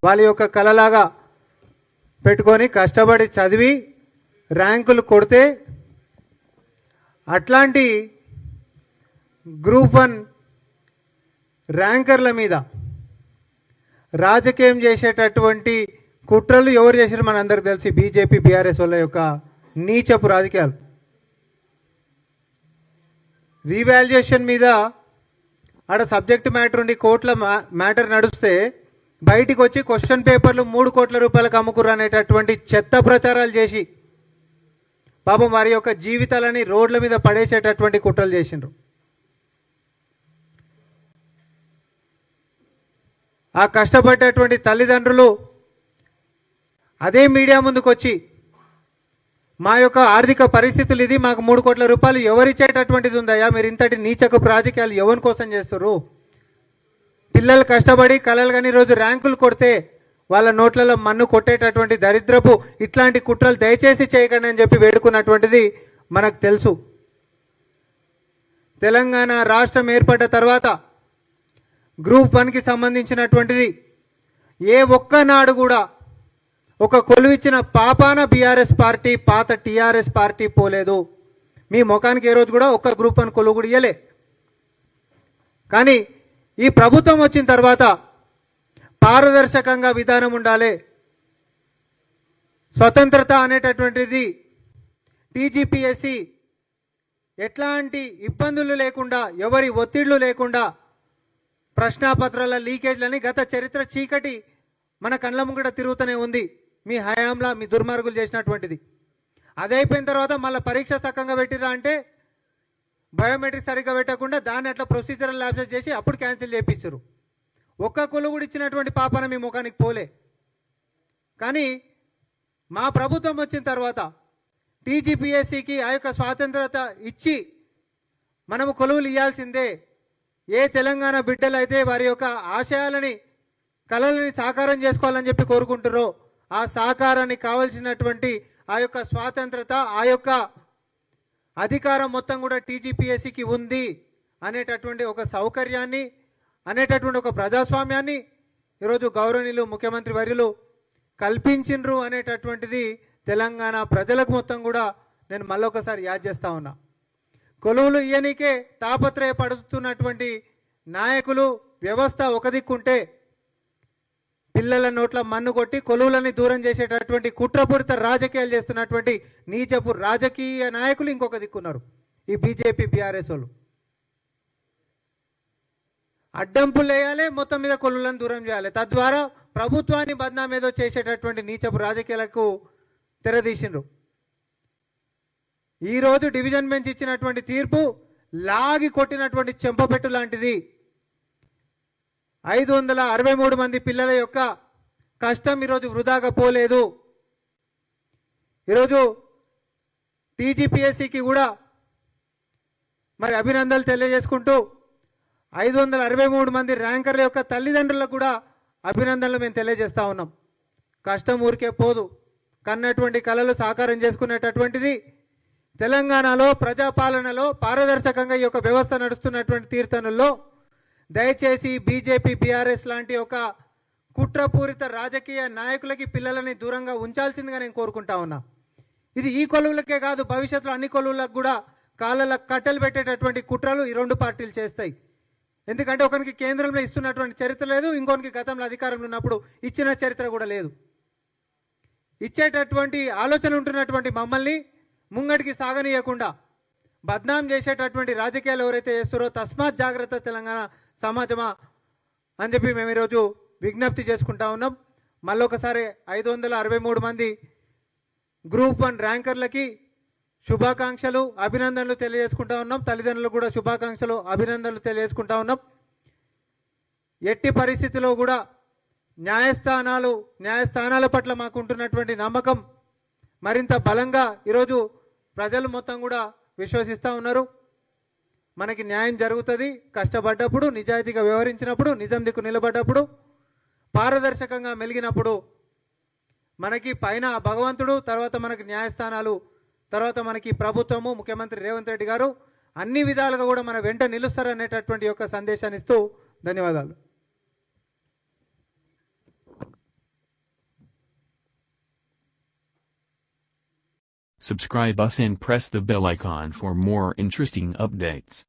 వాళ్ళ యొక్క కలలాగా పెట్టుకొని కష్టపడి చదివి ర్యాంకులు కొడితే అట్లాంటి గ్రూప్ 1 ర్యాంకర్ల మీద రాజకీయం చేసేటటువంటి కుట్రలు ఎవరు చేశారు మనందరికి తెలిసి బీజేపీ బీఆర్ఎస్ వాళ్ళ యొక్క నీచపు రాజకీయాలు. రీవాల్యుయేషన్ మీద ఆడ సబ్జెక్ట్ మ్యాటర్ ఉండి కోట్ల మ్యాటర్ నడుస్తే బయటికి వచ్చి క్వశ్చన్ పేపర్లు 3 కోట్ల రూపాయలకు అమ్ముకుర్రు అనేటటువంటి చెత్త ప్రచారాలు చేసి పాపం వారి యొక్క జీవితాలని రోడ్ల మీద పడేసేటటువంటి కుట్రలు చేసిండ్రు. ఆ కష్టపడేటువంటి తల్లిదండ్రులు అదే మీడియా ముందుకు వచ్చి మా యొక్క ఆర్థిక పరిస్థితులు ఇది, మాకు 3 కోట్ల రూపాయలు ఎవరిచ్చేటటువంటిది ఉందయ్యా, మీరు ఇంతటి నీచకపు రాజకీయాలు ఎవరి కోసం చేస్తారు, పిల్లలు కష్టపడి కలలు కానీ రోజు ర్యాంకులు కొడితే వాళ్ళ నోట్లలో మన్ను కొట్టేటటువంటి దరిద్రపు ఇట్లాంటి కుట్రలు దయచేసి చేయకండి అని చెప్పి వేడుకున్నటువంటిది మనకు తెలుసు. తెలంగాణ రాష్ట్రం ఏర్పడ్డ తర్వాత గ్రూప్ 1కి సంబంధించినటువంటిది ఏ ఒక్కనాడు కూడా ఒక కొలువిచ్చిన పాపాన బీఆర్ఎస్ పార్టీ పాత టీఆర్ఎస్ పార్టీ పోలేదు. మీ ముఖానికి ఏ రోజు కూడా ఒక్క గ్రూప్ 1 కొలువు కూడా ఇయ్యలే. కానీ ఈ ప్రభుత్వం వచ్చిన తర్వాత పారదర్శకంగా విధానం ఉండాలి, స్వతంత్రత అనేటటువంటిది టీజీపీఎస్సీ ఎట్లాంటి ఇబ్బందులు లేకుండా ఎవరి ఒత్తిళ్లు లేకుండా ప్రశ్నాపత్రాల లీకేజ్లని గత చరిత్ర చీకటి మన కళ్ళ ముంగట తిరుగుతూనే ఉంది. మీ హయాంలా మీ దుర్మార్గులు చేసినటువంటిది అది అయిపోయిన తర్వాత మళ్ళీ పరీక్ష సక్కంగా పెట్టిరా అంటే బయోమెట్రిక్ సరిగ్గా పెట్టకుండా దాన్ని అట్లా ప్రొసీజరల్ ల్యాబ్సెస్ చేసి అప్పుడు క్యాన్సిల్ చేయించారు. ఒక్క కొలువు కూడా ఇచ్చినటువంటి పాపన మీ ముఖానికి పోలే. కానీ మా ప్రభుత్వం వచ్చిన తర్వాత టీజీపీఎస్సీకి ఆ యొక్క స్వాతంత్రత ఇచ్చి మనము కొలువులు ఇవ్వాల్సిందే. ఏ తెలంగాణ బిడ్డలు అయితే వారి యొక్క ఆశయాలని కళలని సాకారం చేసుకోవాలని చెప్పి కోరుకుంటారో ఆ సాకారానికి కావలసినటువంటి ఆ యొక్క స్వాతంత్రత ఆ యొక్క అధికారం మొత్తం కూడా టీజీపీఎస్సీకి ఉంది అనేటటువంటి ఒక సౌకర్యాన్ని అనేటటువంటి ఒక ప్రజాస్వామ్యాన్ని ఈరోజు గౌరవనీయులు ముఖ్యమంత్రి వర్యులు కల్పించిండ్రు అనేటటువంటిది తెలంగాణ ప్రజలకు మొత్తం కూడా నేను మళ్ళొకసారి యాద్ చేస్తా ఉన్నా. కొలువులు ఇయనికే తాపత్రయపడుతున్నటువంటి నాయకులు వ్యవస్థ ఒక దిక్కుంటే పిల్లల నోట్ల మన్ను కొట్టి కొలువులని దూరం చేసేటటువంటి కుట్రపూరిత రాజకీయాలు చేస్తున్నటువంటి నీచపు రాజకీయ నాయకులు ఇంకొక దిక్కున్నారు, ఈ బీజేపీ బీఆర్ఎస్ వాళ్ళు. అడ్డంపులు వేయాలి, మొత్తం మీద కొలువులను దూరం చేయాలి, తద్వారా ప్రభుత్వాన్ని బద్నాం ఏదో చేసేటటువంటి నీచపు రాజకీయాలకు తెరదీసిండ్రు. ఈరోజు డివిజన్ బెంచ్ ఇచ్చినటువంటి తీర్పు లాగి కొట్టినటువంటి చెంపపెట్టు లాంటిది. 563 మంది పిల్లల యొక్క కష్టం ఈరోజు వృధాగా పోలేదు. ఈరోజు టీజీపీఎస్సీకి కూడా మరి అభినందనలు తెలియజేసుకుంటూ 563 మంది ర్యాంకర్ల యొక్క తల్లిదండ్రులకు కూడా అభినందనలు మేము తెలియజేస్తా ఉన్నాం. కష్టం ఊరికే పోదు, కన్నటువంటి కళలు సాకారం చేసుకునేటటువంటిది తెలంగాణలో ప్రజాపాలనలో పారదర్శకంగా ఈ యొక్క వ్యవస్థ నడుస్తున్నటువంటి తీర్థనుల్లో దయచేసి బీజేపీ బీఆర్ఎస్ లాంటి ఒక కుట్రపూరిత రాజకీయ నాయకులకి పిల్లలని దూరంగా ఉంచాల్సిందిగా నేను కోరుకుంటా ఉన్నా. ఇది ఈ కొలువులకే కాదు, భవిష్యత్తులో అన్ని కొలువులకు కూడా కాళ్ళకు కట్టెలు పెట్టేటటువంటి కుట్రలు ఈ రెండు పార్టీలు చేస్తాయి. ఎందుకంటే ఒకరికి కేంద్రంలో ఇస్తున్నటువంటి చరిత్ర లేదు, ఇంకొకరికి గతంలో అధికారంలో ఉన్నప్పుడు ఇచ్చిన చరిత్ర కూడా లేదు. ఇచ్చేటటువంటి ఆలోచన ఉంటున్నటువంటి మమ్మల్ని ముంగడికి సాగనీయకుండా బద్నాం చేసేటటువంటి రాజకీయాలు ఎవరైతే చేస్తారో తస్మాత్ జాగ్రత్త తెలంగాణ సమాజమా అని చెప్పి మేము ఈరోజు విజ్ఞప్తి చేసుకుంటా ఉన్నాం. మళ్ళొకసారి 563 మంది గ్రూప్ 1 ర్యాంకర్లకి శుభాకాంక్షలు అభినందనలు తెలియజేసుకుంటా ఉన్నాం. తల్లిదండ్రులకు కూడా శుభాకాంక్షలు అభినందనలు తెలియజేసుకుంటా ఉన్నాం. ఎట్టి పరిస్థితిలో కూడా న్యాయస్థానాల పట్ల మాకు ఉంటున్నటువంటి నమ్మకం మరింత బలంగా ఈరోజు ప్రజలు మొత్తం కూడా విశ్వసిస్తూ ఉన్నారు. మనకి న్యాయం జరుగుతుంది కష్టపడ్డప్పుడు, నిజాయితీగా వ్యవహరించినప్పుడు, నిజం దిక్కు నిలబడ్డప్పుడు, పారదర్శకంగా మెలిగినప్పుడు మనకి పైన భగవంతుడు, తర్వాత మనకి న్యాయస్థానాలు, తర్వాత మనకి ప్రభుత్వము, ముఖ్యమంత్రి రేవంత్ రెడ్డి గారు అన్ని విధాలుగా కూడా మన వెంట నిలుస్తారనేటటువంటి యొక్క సందేశాన్ని ఇస్తూ ధన్యవాదాలు. Subscribe us and press the bell icon for more interesting updates.